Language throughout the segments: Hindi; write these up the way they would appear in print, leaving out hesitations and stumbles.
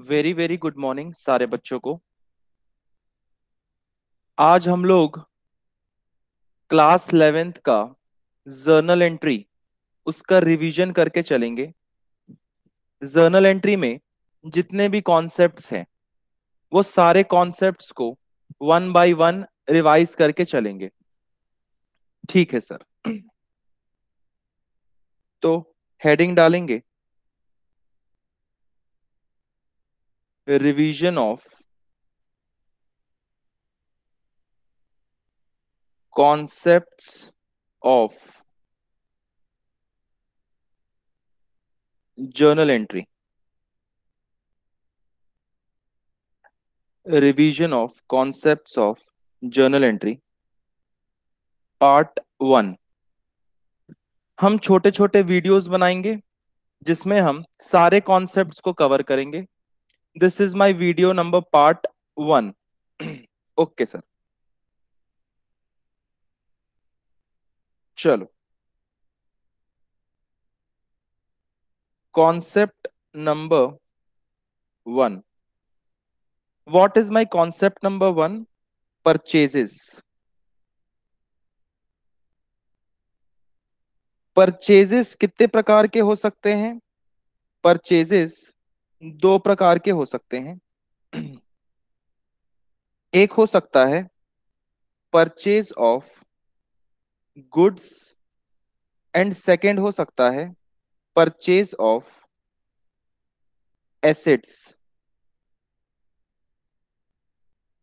वेरी वेरी गुड मॉर्निंग सारे बच्चों को। आज हम लोग क्लास 11th का जर्नल एंट्री उसका रिवीजन करके चलेंगे। जर्नल एंट्री में जितने भी कॉन्सेप्ट्स हैं वो सारे कॉन्सेप्ट्स को वन बाय वन रिवाइज करके चलेंगे। ठीक है सर। तो हेडिंग डालेंगे, revision of concepts of journal entry. Revision of concepts of journal entry part 1। हम छोटे छोटे वीडियोस बनाएंगे जिसमें हम सारे कॉन्सेप्ट्स को कवर करेंगे। This is my video number part 1। Okay sir, चलो। Concept number 1। What is my concept number 1? Purchases. Purchases कितने प्रकार के हो सकते हैं? परचेजेस दो प्रकार के हो सकते हैं। एक हो सकता है purchase of goods and second हो सकता है परचेज ऑफ एसेट्स।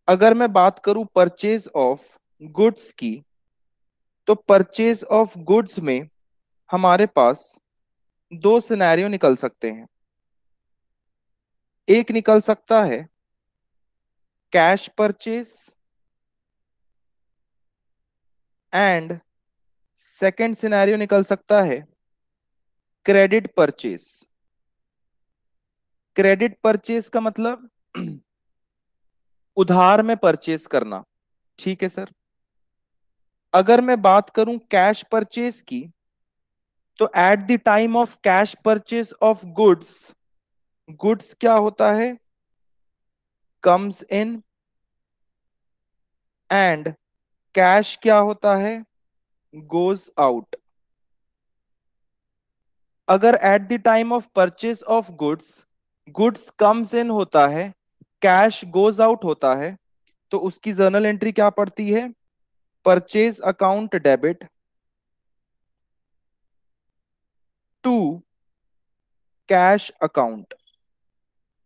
अगर मैं बात करूं परचेज ऑफ गुड्स की, तो परचेज ऑफ गुड्स में हमारे पास दो सिनेरियो निकल सकते हैं। एक निकल सकता है cash purchase and second scenario निकल सकता है क्रेडिट परचेज। क्रेडिट परचेज का मतलब उधार में परचेज करना। ठीक है सर। अगर मैं बात करूं कैश परचेज की, तो at the time of cash purchase of goods, goods क्या होता है? Comes in. एंड कैश क्या होता है? Goes out. अगर at the time of purchase of goods, goods comes in होता है, कैश गोज आउट होता है, तो उसकी जर्नल एंट्री क्या पड़ती है? Purchase account debit to cash account.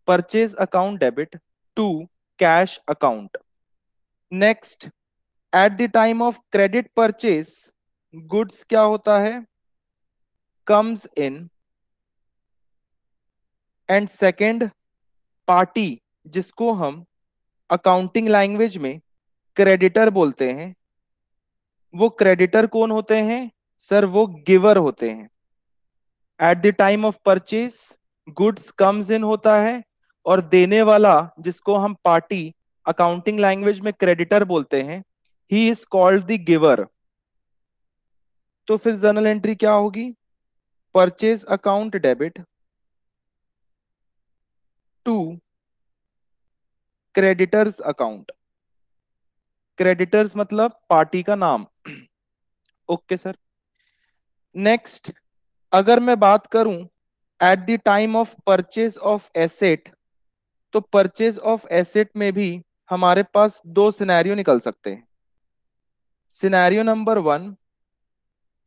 Purchase account debit to cash account. Next, at the time of credit purchase, goods क्या होता है? Comes in. And second party, जिसको हम अकाउंटिंग लैंग्वेज में क्रेडिटर बोलते हैं, वो क्रेडिटर कौन होते हैं? सर वो गिवर होते हैं। At the time of purchase goods comes in होता है, और देने वाला जिसको हम पार्टी अकाउंटिंग लैंग्वेज में क्रेडिटर बोलते हैं, he is called the giver. तो फिर जर्नल एंट्री क्या होगी? Purchase account debit to creditors account. Creditors मतलब पार्टी का नाम। Okay sir. नेक्स्ट, अगर मैं बात करूं at the time of purchase of asset, तो परचेज ऑफ एसेट में भी हमारे पास दो सिनेरियो निकल सकते हैं। Scenario number 1,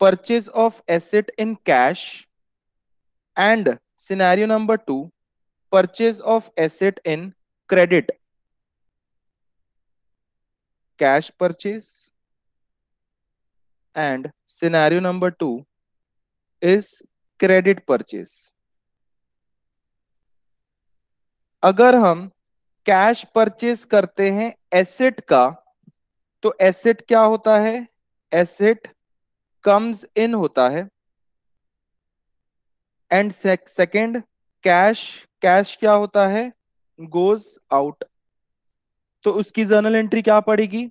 purchase of asset in cash, and scenario number 2, purchase of asset in credit. Cash purchase and scenario number 2 is credit purchase. अगर हम कैश परचेज करते हैं एसेट का, तो एसेट क्या होता है? एसेट कम्स इन होता है। एंड सेकंड कैश, कैश क्या होता है? Goes out. तो उसकी जर्नल एंट्री क्या पड़ेगी?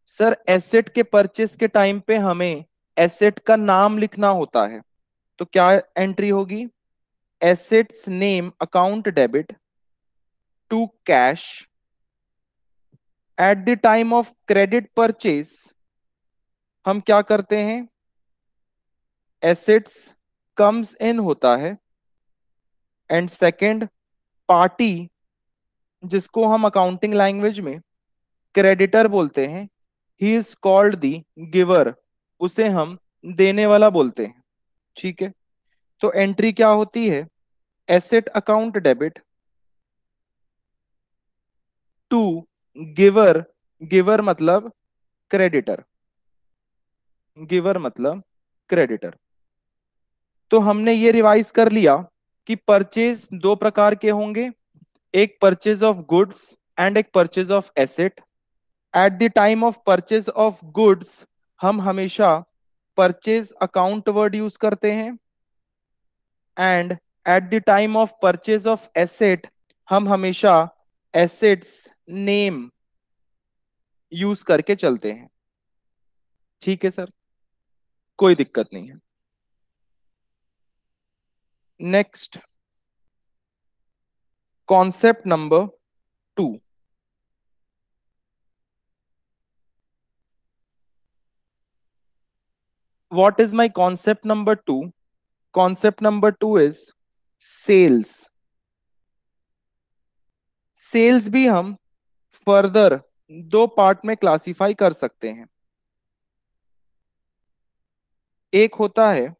सर एसेट के परचेस के टाइम पे हमें एसेट का नाम लिखना होता है, तो क्या एंट्री होगी? Assets name account debit to cash at the time of credit purchase हम क्या करते हैं, एसेट्स कम्स इन होता है, एंड सेकंड पार्टी जिसको हम अकाउंटिंग लैंग्वेज में क्रेडिटर बोलते हैं, he is called the giver, उसे हम देने वाला बोलते हैं। ठीक है, तो एंट्री क्या होती है, asset account debit to giver, giver मतलब क्रेडिटर, गिवर मतलब क्रेडिटर। तो हमने ये रिवाइज कर लिया कि परचेज दो प्रकार के होंगे, एक परचेज ऑफ गुड्स एंड एक purchase of asset. Eight the time of purchase of goods हम हमेशा परचेज अकाउंट वर्ड यूज करते हैं, and at the time of purchase of asset हम हमेशा एसेट्स नेम यूज करके चलते हैं। ठीक है सर, कोई दिक्कत नहीं है। Next, concept number 2। What is my concept number 2? Concept number 2 is sales. Sales भी हम फर्दर दो पार्ट में क्लासिफाई कर सकते हैं। एक होता है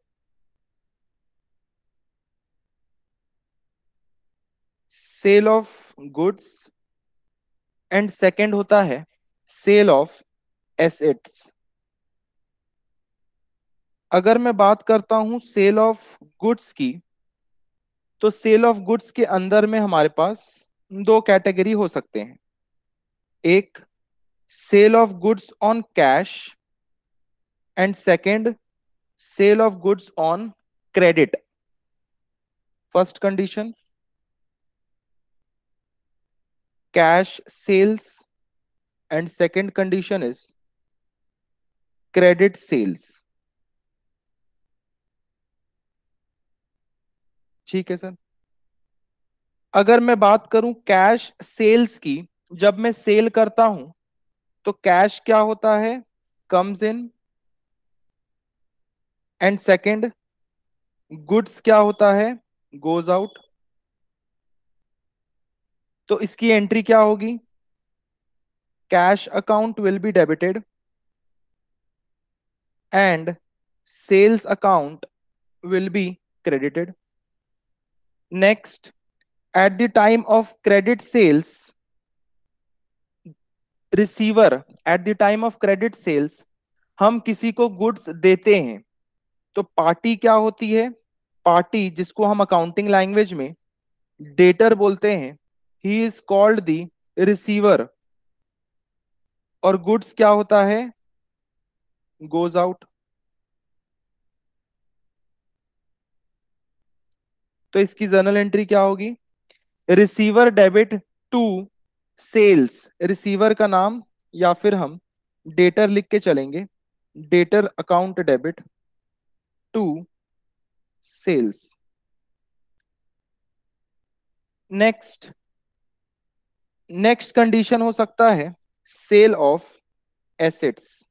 sale of goods and second होता है सेल ऑफ एसेट्स। अगर मैं बात करता हूं सेल ऑफ गुड्स की, तो सेल ऑफ गुड्स के अंदर में हमारे पास दो कैटेगरी हो सकते हैं, एक sale of goods on cash and second sale of goods on credit. First condition cash sales and second condition is credit sales. ठीक है सर, अगर मैं बात करूं कैश सेल्स की, जब मैं सेल करता हूं तो कैश क्या होता है, comes in, and second goods क्या होता है, गोज आउट। तो इसकी एंट्री क्या होगी, cash account will be debited and sales account will be credited. Next, at the time of credit sales, receiver, at the time of credit sales हम किसी को गुड्स देते हैं, तो पार्टी क्या होती है, पार्टी जिसको हम अकाउंटिंग लैंग्वेज में डेटर बोलते हैं, he is called the receiver, और गुड्स क्या होता है, गोज आउट। तो इसकी जर्नल एंट्री क्या होगी, receiver debit to sales, receiver का नाम या फिर हम डेटर लिख के चलेंगे, debtor account debit to sales. Next, next condition हो सकता है सेल ऑफ एसेट्स।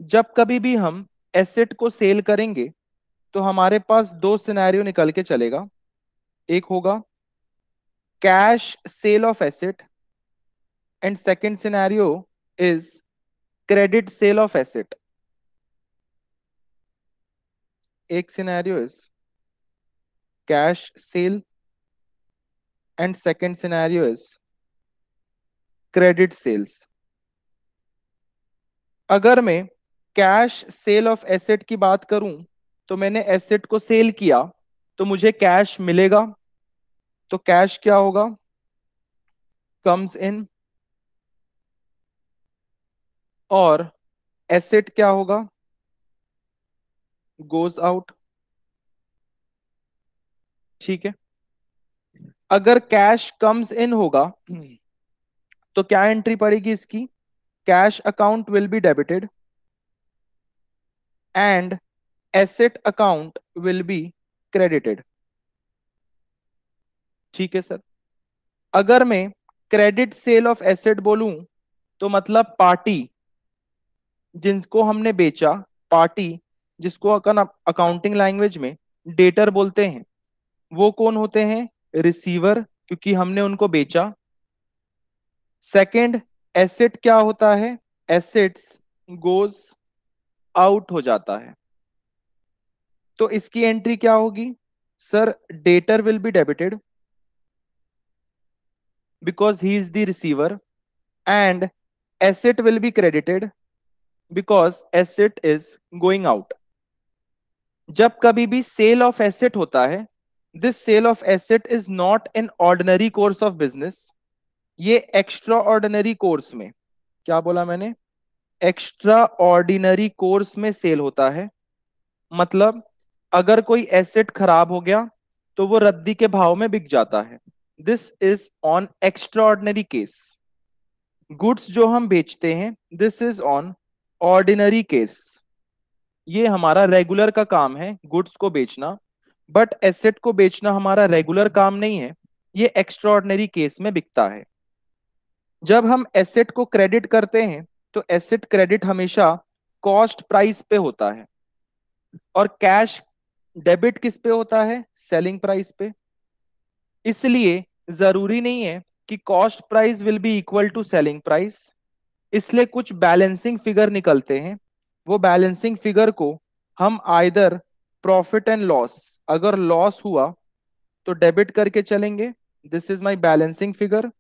जब कभी भी हम एसेट को सेल करेंगे तो हमारे पास दो सिनेरियो निकल के चलेगा, एक होगा cash sale of asset and second scenario is credit sale of asset. एक scenario is cash sale and second scenario is credit sales. अगर मैं कैश सेल ऑफ एसेट की बात करूं, तो मैंने एसेट को सेल किया तो मुझे कैश मिलेगा, तो कैश क्या होगा, कम्स इन, और एसेट क्या होगा, गोज आउट। ठीक है, अगर कैश कम्स इन होगा तो क्या एंट्री पड़ेगी इसकी, cash account will be debited and asset account will be credited. ठीक है सर, अगर मैं क्रेडिट सेल ऑफ एसेट बोलूं तो मतलब पार्टी जिनको हमने बेचा, पार्टी जिसको अकाउंटिंग लैंग्वेज में डेटर बोलते हैं, वो कौन होते हैं? रिसीवर, क्योंकि हमने उनको बेचा। सेकंड, एसेट क्या होता है? एसेट्स गोज आउट हो जाता है। तो इसकी एंट्री क्या होगी? Sir, debtor will be debited because he is the receiver, and asset will be credited because asset is going out. जब कभी भी सेल ऑफ एसेट होता है, this sale of asset is not in ordinary course of business, ये एक्स्ट्रा ऑर्डिनरी कोर्स में, क्या बोला मैंने? एक्स्ट्रा ऑर्डिनरी कोर्स में सेल होता है। मतलब अगर कोई एसेट खराब हो गया तो वो रद्दी के भाव में बिक जाता है। This is on extra ordinary case. Goods जो हम बेचते हैं, this is on ordinary case, ये हमारा रेगुलर का काम है गुड्स को बेचना, बट एसेट को बेचना हमारा रेगुलर काम नहीं है, ये एक्स्ट्रा ऑर्डिनरी केस में बिकता है। जब हम एसेट को क्रेडिट करते हैं तो एसेट क्रेडिट हमेशा कॉस्ट प्राइस पे होता है, और कैश डेबिट किस पे होता है? सेलिंग प्राइस पे। इसलिए जरूरी नहीं है कि cost price will be equal to selling price, इसलिए कुछ बैलेंसिंग फिगर निकलते हैं। वो बैलेंसिंग फिगर को हम आइदर प्रॉफिट एंड लॉस, अगर लॉस हुआ तो डेबिट करके चलेंगे, this is my balancing figure.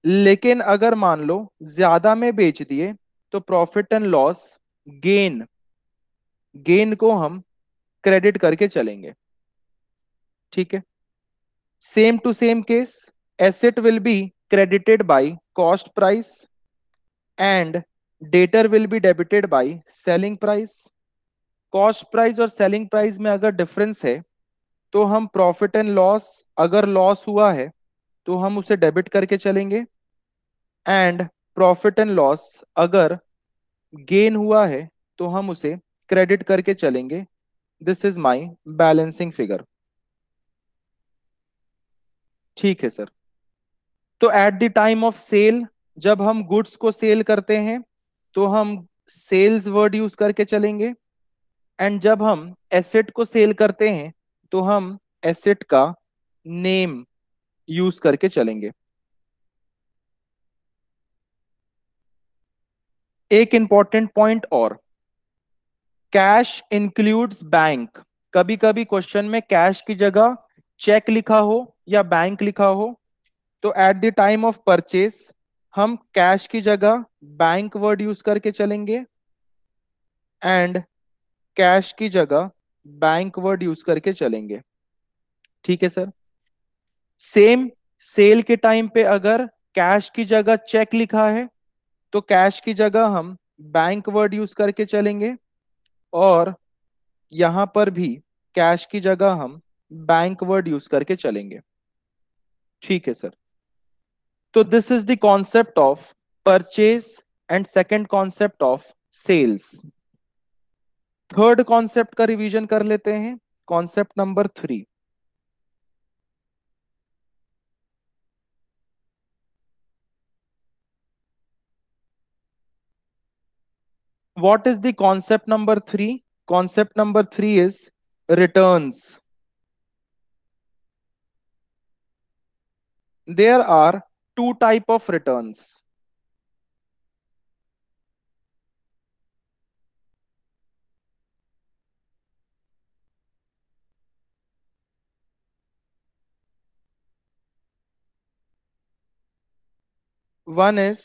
लेकिन अगर मान लो ज्यादा में बेच दिए तो profit and loss, gain, gain को हम क्रेडिट करके चलेंगे। ठीक है, same to same case, asset will be credited by cost price and debtor will be debited by selling price। Cost price और सेलिंग प्राइस में अगर डिफरेंस है तो हम प्रॉफिट एंड लॉस, अगर लॉस हुआ है तो हम उसे डेबिट करके चलेंगे, एंड प्रॉफिट एंड लॉस अगर गेन हुआ है तो हम उसे क्रेडिट करके चलेंगे। This is my balancing figure. ठीक है सर। तो at the time of sale, जब हम गुड्स को सेल करते हैं तो हम सेल्स वर्ड यूज करके चलेंगे, एंड जब हम एसेट को सेल करते हैं तो हम एसेट का नेम यूज करके चलेंगे। एक इंपॉर्टेंट पॉइंट और, कैश इंक्लूड्स बैंक। कभी कभी क्वेश्चन में कैश की जगह चेक लिखा हो या बैंक लिखा हो, तो at the time of purchase हम कैश की जगह बैंक वर्ड यूज करके चलेंगे, एंड कैश की जगह बैंक वर्ड यूज करके चलेंगे। ठीक है सर। सेम, सेल के टाइम पे अगर कैश की जगह चेक लिखा है तो कैश की जगह हम बैंक वर्ड यूज करके चलेंगे, और यहां पर भी कैश की जगह हम बैंक वर्ड यूज करके चलेंगे। ठीक है सर। तो this is the concept of purchase and second concept of sales. Third concept का रिवीजन कर लेते हैं, concept number 3। What is the concept number 3? Concept number 3 is returns. There are two type of returns. One is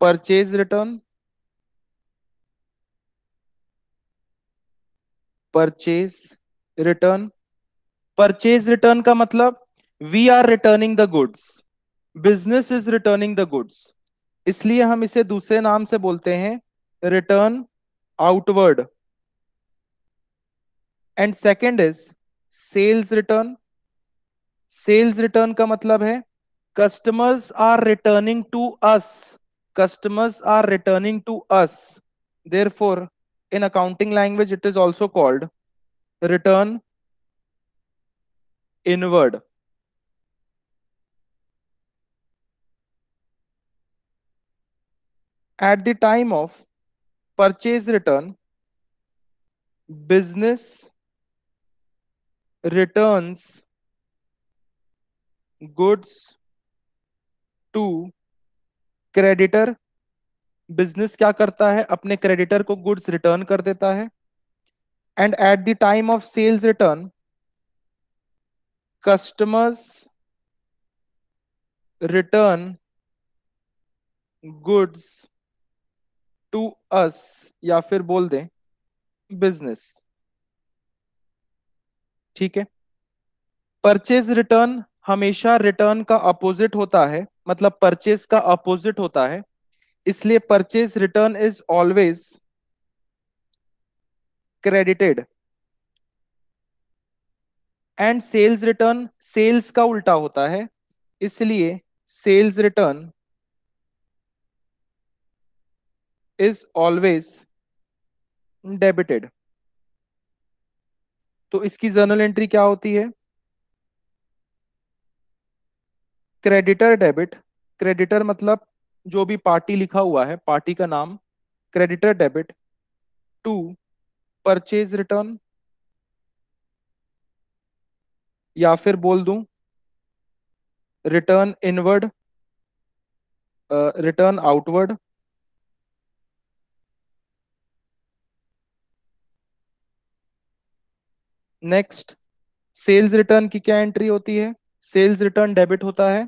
purchase return, purchase return। Purchase return का मतलब we are returning the goods, business is returning the goods, इसलिए हम इसे दूसरे नाम से बोलते हैं return outward. And second is sales return. Sales return का मतलब है customers are returning to us, customers are returning to us, therefore in accounting language it is also called return inward. At the time of purchase return, business returns goods to creditor. Business क्या करता है, अपने क्रेडिटर को गुड्स रिटर्न कर देता है। And at the time of sales return, customers return goods to us, या फिर बोल दें बिजनेस। ठीक है। परचेज रिटर्न हमेशा रिटर्न का अपोजिट होता है, मतलब परचेज का अपोजिट होता है, इसलिए purchase return is always credited. And sales return sales का उल्टा होता है, इसलिए sales return is always debited. तो इसकी जर्नल एंट्री क्या होती है, क्रेडिटर डेबिट। क्रेडिटर मतलब जो भी पार्टी लिखा हुआ है, पार्टी का नाम, creditor debit to purchase return, या फिर बोल दूं return inward, return outward. Next, sales return की क्या एंट्री होती है, सेल्स रिटर्न डेबिट होता है,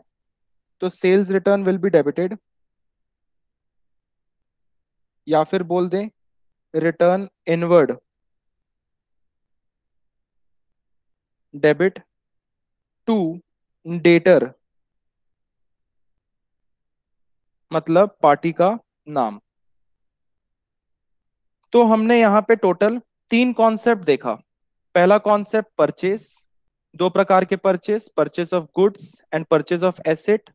तो sales return will be debited, या फिर बोल दें return inward debit to debtor, मतलब पार्टी का नाम। तो हमने यहाँ पे टोटल तीन कॉन्सेप्ट देखा। पहला कॉन्सेप्ट परचेस, दो प्रकार के purchase, purchase of goods and purchase of asset.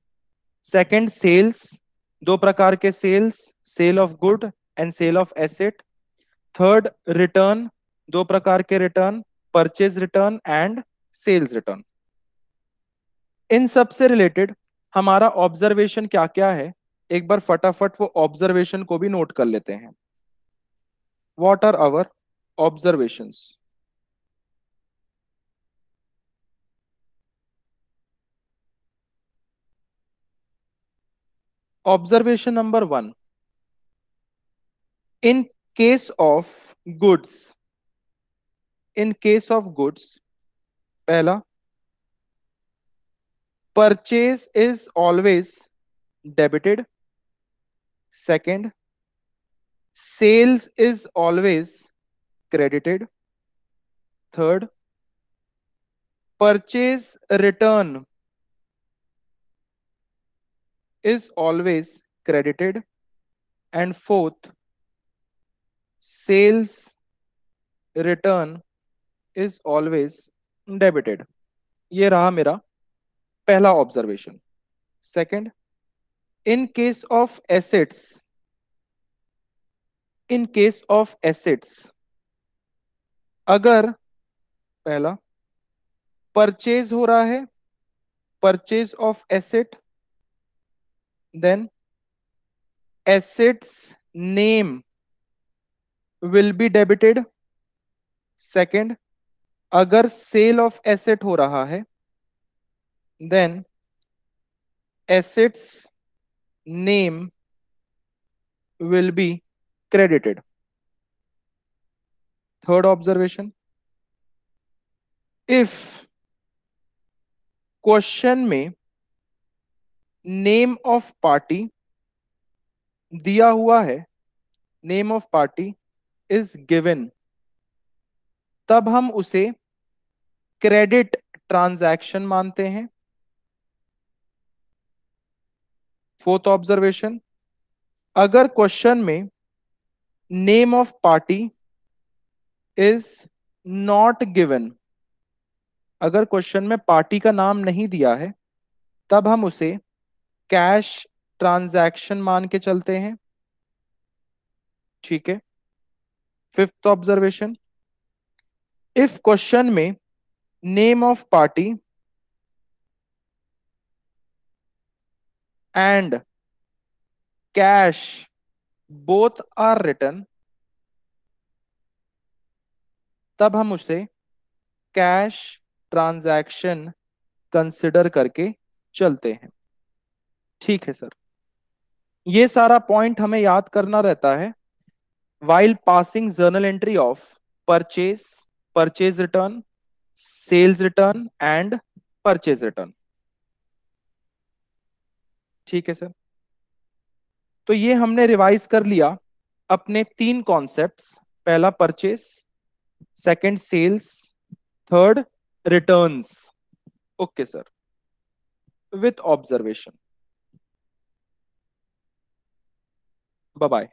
Second sales, दो प्रकार के sales, sale of good and sale of asset. Third return, दो प्रकार के return, purchase return and sales return. इन सब से रिलेटेड हमारा ऑब्जर्वेशन क्या क्या है, एक बार फटाफट वो ऑब्जर्वेशन को भी नोट कर लेते हैं। What are our observations? Observation number one, in case of goods, in case of goods, पहला, purchase is always debited. Second, sales is always credited. Third, purchase return is always credited. And fourth, sales return is always debited. ये रहा मेरा पहला observation. Second, in case of assets, in case of assets, अगर पहला परचेज हो रहा है, purchase of asset, then assets name will be debited. Second, अगर सेल ऑफ एसेट हो रहा है, then assets name will be credited. Third observation, if question में नेम ऑफ पार्टी दिया हुआ है, name of party is given, तब हम उसे क्रेडिट ट्रांजैक्शन मानते हैं। फोर्थ ऑब्जर्वेशन, अगर क्वेश्चन में name of party is not given, अगर क्वेश्चन में पार्टी का नाम नहीं दिया है, तब हम उसे कैश ट्रांजैक्शन मान के चलते हैं। ठीक है। फिफ्थ ऑब्जर्वेशन, इफ क्वेश्चन में name of party and cash both are written, तब हम उसे कैश ट्रांजैक्शन कंसिडर करके चलते हैं। ठीक है सर, ये सारा पॉइंट हमें याद करना रहता है while passing journal entry of purchase, purchase return, sales return and purchase return। ठीक है सर, तो ये हमने रिवाइज कर लिया अपने तीन कॉन्सेप्ट्स, पहला purchase, second sales, third returns. Okay sir, with observation. Bye bye.